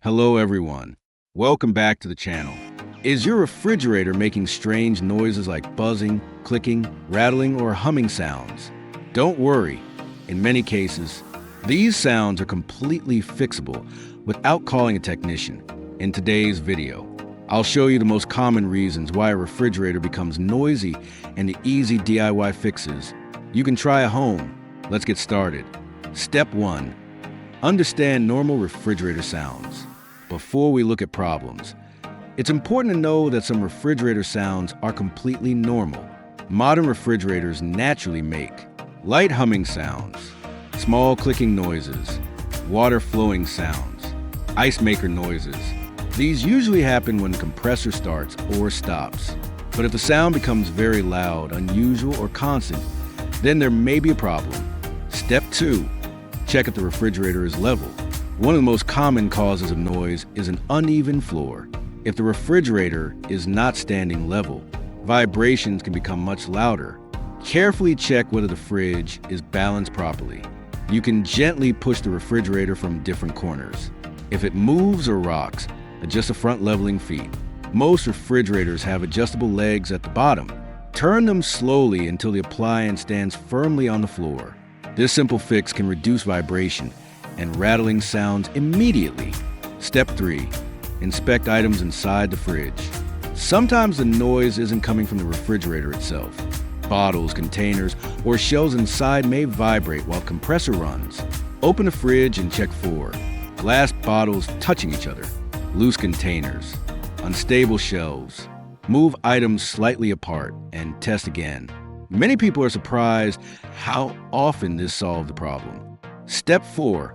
Hello everyone. Welcome back to the channel. Is your refrigerator making strange noises like buzzing, clicking, rattling, or humming sounds? Don't worry. In many cases, these sounds are completely fixable without calling a technician. In today's video, I'll show you the most common reasons why a refrigerator becomes noisy and the easy DIY fixes you can try at home. Let's get started. Step 1. Understand normal refrigerator sounds. Before we look at problems, it's important to know that some refrigerator sounds are completely normal. Modern refrigerators naturally make light humming sounds, small clicking noises, water flowing sounds, ice maker noises. These usually happen when the compressor starts or stops. But if the sound becomes very loud, unusual, or constant, then there may be a problem. Step 2. Check if the refrigerator is level. One of the most common causes of noise is an uneven floor. If the refrigerator is not standing level, vibrations can become much louder. Carefully check whether the fridge is balanced properly. You can gently push the refrigerator from different corners. If it moves or rocks, adjust the front leveling feet. Most refrigerators have adjustable legs at the bottom. Turn them slowly until the appliance stands firmly on the floor. This simple fix can reduce vibration and rattling sounds immediately. Step 3. Inspect items inside the fridge. Sometimes the noise isn't coming from the refrigerator itself. Bottles, containers, or shelves inside may vibrate while compressor runs. Open the fridge and check for glass bottles touching each other, loose containers, unstable shelves. Move items slightly apart and test again. Many people are surprised how often this solved the problem. Step 4.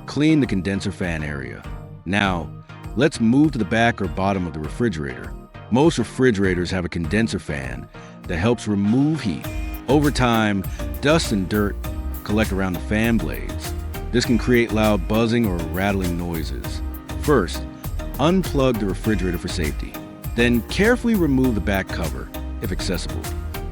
Clean the condenser fan area. Now, let's move to the back or bottom of the refrigerator. Most refrigerators have a condenser fan that helps remove heat. Over time, dust and dirt collect around the fan blades. This can create loud buzzing or rattling noises. First, unplug the refrigerator for safety. Then carefully remove the back cover, if accessible.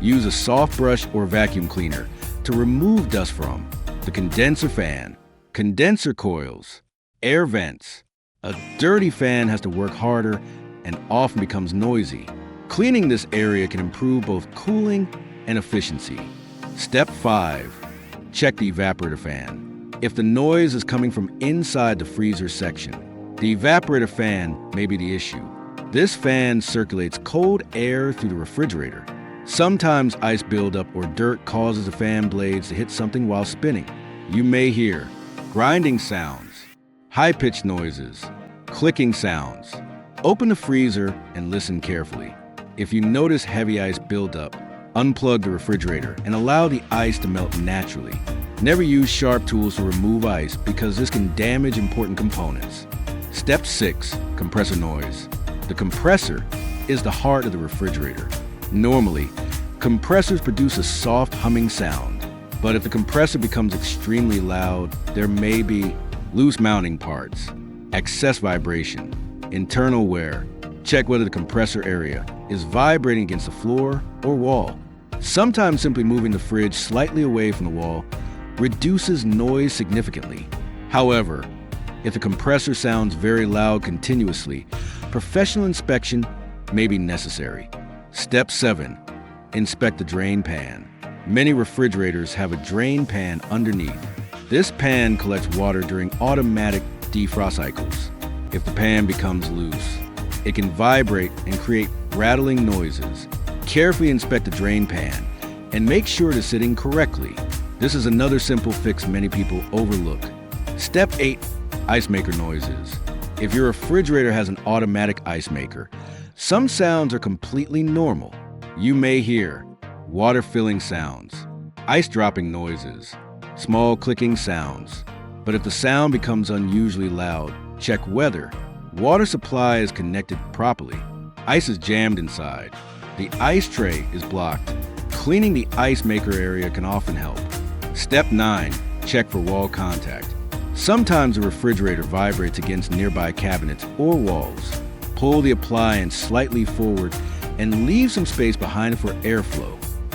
Use a soft brush or vacuum cleaner to remove dust from the condenser fan, condenser coils, air vents. A dirty fan has to work harder and often becomes noisy. Cleaning this area can improve both cooling and efficiency. Step 5. Check the evaporator fan. If the noise is coming from inside the freezer section, the evaporator fan may be the issue. This fan circulates cold air through the refrigerator. Sometimes ice buildup or dirt causes the fan blades to hit something while spinning. You may hear grinding sounds, high-pitched noises, clicking sounds. Open the freezer and listen carefully. If you notice heavy ice buildup, unplug the refrigerator and allow the ice to melt naturally. Never use sharp tools to remove ice because this can damage important components. Step 6. Compressor noise. The compressor is the heart of the refrigerator. Normally, compressors produce a soft humming sound, but if the compressor becomes extremely loud, there may be loose mounting parts, excess vibration, internal wear. Check whether the compressor area is vibrating against the floor or wall. Sometimes simply moving the fridge slightly away from the wall reduces noise significantly. However, if the compressor sounds very loud continuously, professional inspection may be necessary. Step 7. Inspect the drain pan. Many refrigerators have a drain pan underneath. This pan collects water during automatic defrost cycles. If the pan becomes loose, it can vibrate and create rattling noises. Carefully inspect the drain pan and make sure it is sitting correctly. This is another simple fix many people overlook. Step 8. Ice maker noises. If your refrigerator has an automatic ice maker, some sounds are completely normal. You may hear water filling sounds, ice dropping noises, small clicking sounds. But if the sound becomes unusually loud, check whether water supply is connected properly. Ice is jammed inside. The ice tray is blocked. Cleaning the ice maker area can often help. Step 9. Check for wall contact. Sometimes the refrigerator vibrates against nearby cabinets or walls. Pull the appliance slightly forward and leave some space behind it for airflow.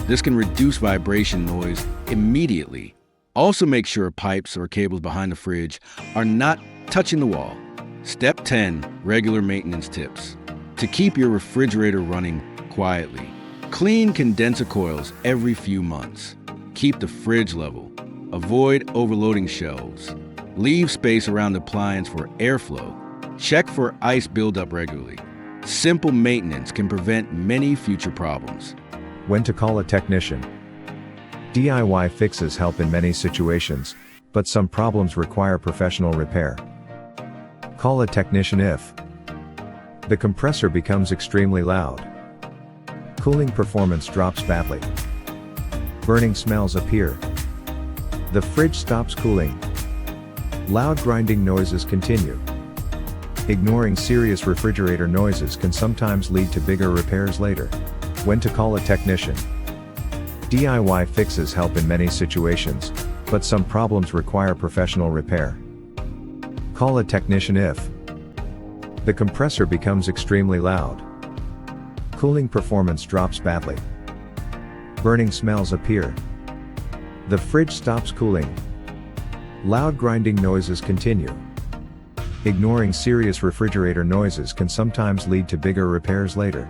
This can reduce vibration noise immediately. Also make sure pipes or cables behind the fridge are not touching the wall. Step 10. Regular maintenance tips. To keep your refrigerator running quietly, clean condenser coils every few months. Keep the fridge level. Avoid overloading shelves. Leave space around the appliance for airflow. Check for ice buildup regularly. Simple maintenance can prevent many future problems. When to call a technician. DIY fixes help in many situations, but some problems require professional repair. Call a technician if the compressor becomes extremely loud, cooling performance drops badly, burning smells appear, the fridge stops cooling, loud grinding noises continue. Ignoring serious refrigerator noises can sometimes lead to bigger repairs later. When to call a technician. DIY fixes help in many situations, but some problems require professional repair. Call a technician if the compressor becomes extremely loud, cooling performance drops badly, burning smells appear, the fridge stops cooling, loud grinding noises continue. Ignoring serious refrigerator noises can sometimes lead to bigger repairs later.